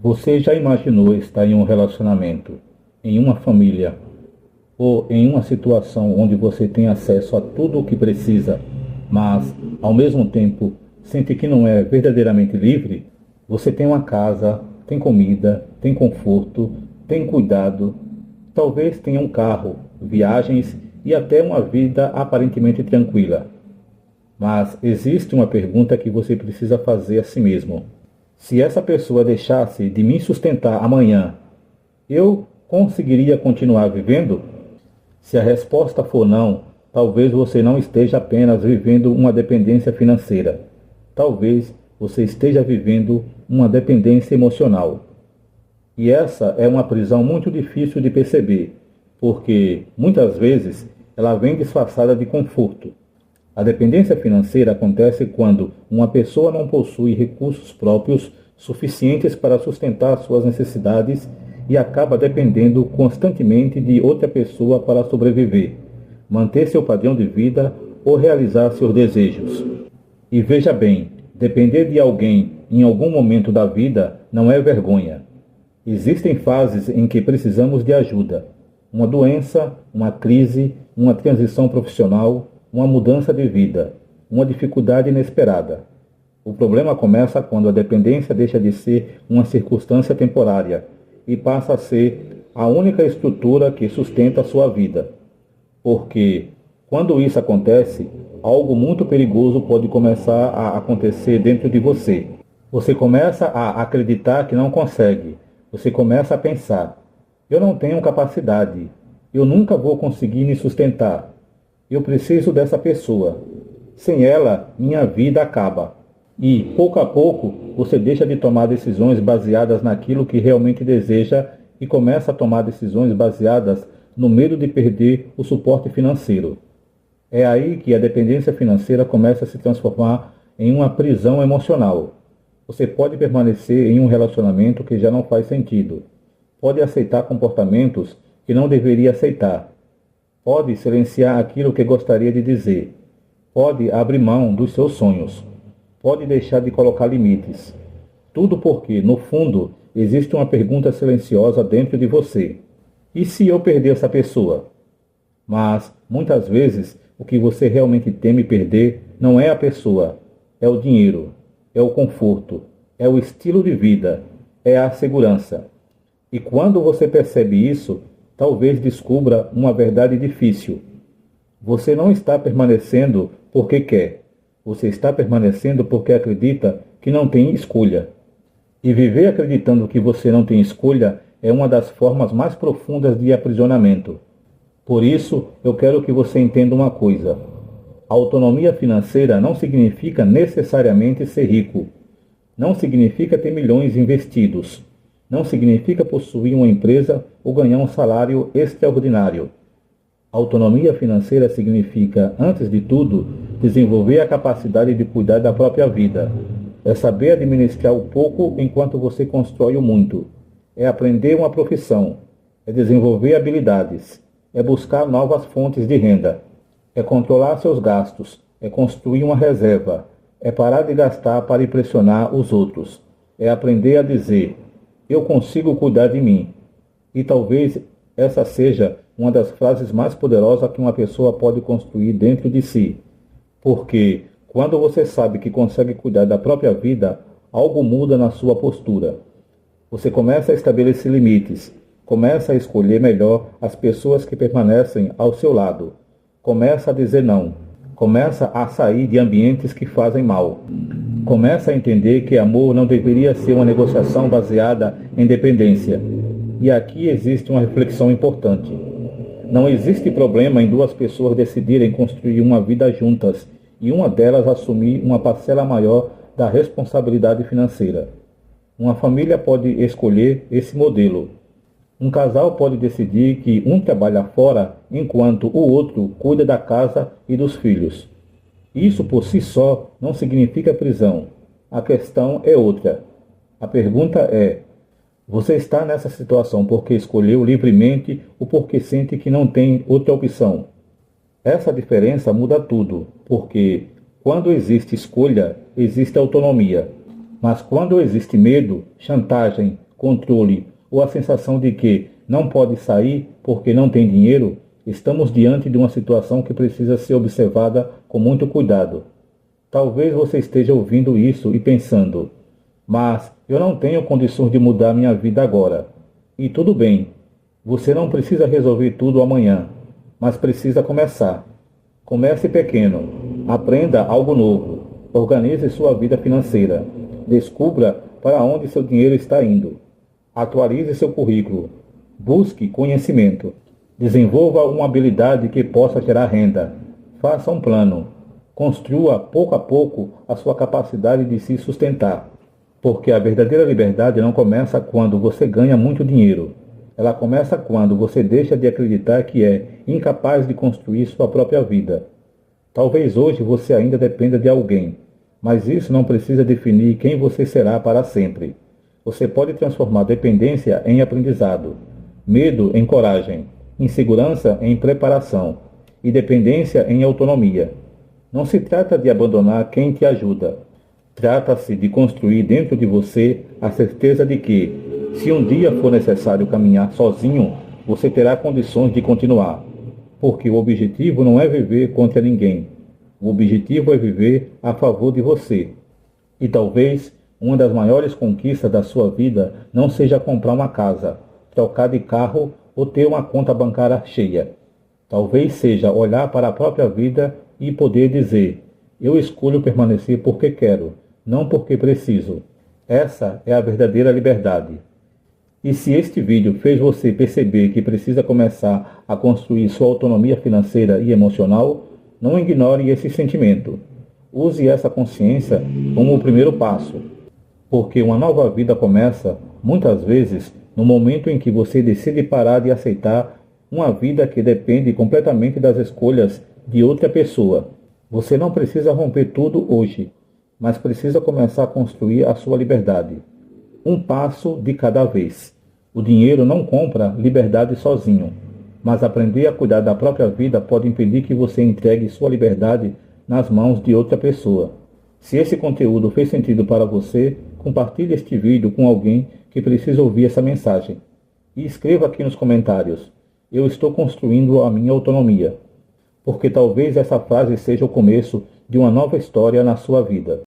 Você já imaginou estar em um relacionamento, em uma família ou em uma situação onde você tem acesso a tudo o que precisa, mas ao mesmo tempo sente que não é verdadeiramente livre? Você tem uma casa, tem comida, tem conforto, tem cuidado, talvez tenha um carro, viagens e até uma vida aparentemente tranquila. Mas existe uma pergunta que você precisa fazer a si mesmo. Se essa pessoa deixasse de me sustentar amanhã, eu conseguiria continuar vivendo? Se a resposta for não, talvez você não esteja apenas vivendo uma dependência financeira. Talvez você esteja vivendo uma dependência emocional. E essa é uma prisão muito difícil de perceber, porque muitas vezes ela vem disfarçada de conforto. A dependência financeira acontece quando uma pessoa não possui recursos próprios suficientes para sustentar suas necessidades e acaba dependendo constantemente de outra pessoa para sobreviver, manter seu padrão de vida ou realizar seus desejos. E veja bem, depender de alguém em algum momento da vida não é vergonha. Existem fases em que precisamos de ajuda. Uma doença, uma crise, uma transição profissional, uma mudança de vida, uma dificuldade inesperada. O problema começa quando a dependência deixa de ser uma circunstância temporária e passa a ser a única estrutura que sustenta a sua vida. Porque, quando isso acontece, algo muito perigoso pode começar a acontecer dentro de você. Você começa a acreditar que não consegue. Você começa a pensar: eu não tenho capacidade. Eu nunca vou conseguir me sustentar. Eu preciso dessa pessoa. Sem ela, minha vida acaba. E, pouco a pouco, você deixa de tomar decisões baseadas naquilo que realmente deseja e começa a tomar decisões baseadas no medo de perder o suporte financeiro. É aí que a dependência financeira começa a se transformar em uma prisão emocional. Você pode permanecer em um relacionamento que já não faz sentido. Pode aceitar comportamentos que não deveria aceitar. Pode silenciar aquilo que gostaria de dizer. Pode abrir mão dos seus sonhos. Pode deixar de colocar limites. Tudo porque, no fundo, existe uma pergunta silenciosa dentro de você. E se eu perder essa pessoa? Mas, muitas vezes, o que você realmente teme perder não é a pessoa, é o dinheiro, é o conforto, é o estilo de vida, é a segurança. E quando você percebe isso, talvez descubra uma verdade difícil. Você não está permanecendo porque quer. Você está permanecendo porque acredita que não tem escolha. E viver acreditando que você não tem escolha é uma das formas mais profundas de aprisionamento. Por isso, eu quero que você entenda uma coisa. A autonomia financeira não significa necessariamente ser rico. Não significa ter milhões investidos. Não significa possuir uma empresa ou ganhar um salário extraordinário. Autonomia financeira significa, antes de tudo, desenvolver a capacidade de cuidar da própria vida. É saber administrar o pouco enquanto você constrói o muito. É aprender uma profissão. É desenvolver habilidades. É buscar novas fontes de renda. É controlar seus gastos. É construir uma reserva. É parar de gastar para impressionar os outros. É aprender a dizer: eu consigo cuidar de mim. E talvez essa seja uma das frases mais poderosas que uma pessoa pode construir dentro de si. Porque, quando você sabe que consegue cuidar da própria vida, algo muda na sua postura. Você começa a estabelecer limites. Começa a escolher melhor as pessoas que permanecem ao seu lado. Começa a dizer não. Começa a sair de ambientes que fazem mal. Começa a entender que amor não deveria ser uma negociação baseada em dependência. E aqui existe uma reflexão importante. Não existe problema em duas pessoas decidirem construir uma vida juntas e uma delas assumir uma parcela maior da responsabilidade financeira. Uma família pode escolher esse modelo. Um casal pode decidir que um trabalha fora enquanto o outro cuida da casa e dos filhos. Isso por si só não significa prisão. A questão é outra. A pergunta é: você está nessa situação porque escolheu livremente ou porque sente que não tem outra opção? Essa diferença muda tudo, porque quando existe escolha, existe autonomia. Mas quando existe medo, chantagem, controle ou a sensação de que não pode sair porque não tem dinheiro, estamos diante de uma situação que precisa ser observada com muito cuidado. Talvez você esteja ouvindo isso e pensando, mas eu não tenho condições de mudar minha vida agora. E tudo bem, você não precisa resolver tudo amanhã, mas precisa começar. Comece pequeno, aprenda algo novo, organize sua vida financeira, descubra para onde seu dinheiro está indo, atualize seu currículo, busque conhecimento, desenvolva uma habilidade que possa gerar renda, faça um plano, construa pouco a pouco a sua capacidade de se sustentar, porque a verdadeira liberdade não começa quando você ganha muito dinheiro. Ela começa quando você deixa de acreditar que é incapaz de construir sua própria vida. Talvez hoje você ainda dependa de alguém, mas isso não precisa definir quem você será para sempre. Você pode transformar dependência em aprendizado, medo em coragem, insegurança em preparação e dependência em autonomia. Não se trata de abandonar quem te ajuda. Trata-se de construir dentro de você a certeza de que, se um dia for necessário caminhar sozinho, você terá condições de continuar. Porque o objetivo não é viver contra ninguém. O objetivo é viver a favor de você. E talvez uma das maiores conquistas da sua vida não seja comprar uma casa, trocar de carro ou ter uma conta bancária cheia. Talvez seja olhar para a própria vida e poder dizer: eu escolho permanecer porque quero, não porque preciso. Essa é a verdadeira liberdade. E se este vídeo fez você perceber que precisa começar a construir sua autonomia financeira e emocional, não ignore esse sentimento. Use essa consciência como o primeiro passo, porque uma nova vida começa, muitas vezes, no momento em que você decide parar de aceitar uma vida que depende completamente das escolhas de outra pessoa. Você não precisa romper tudo hoje, mas precisa começar a construir a sua liberdade. Um passo de cada vez. O dinheiro não compra liberdade sozinho, mas aprender a cuidar da própria vida pode impedir que você entregue sua liberdade nas mãos de outra pessoa. Se esse conteúdo fez sentido para você, compartilhe este vídeo com alguém que precisa ouvir essa mensagem. E escreva aqui nos comentários: eu estou construindo a minha autonomia. Porque talvez essa frase seja o começo de uma nova história na sua vida.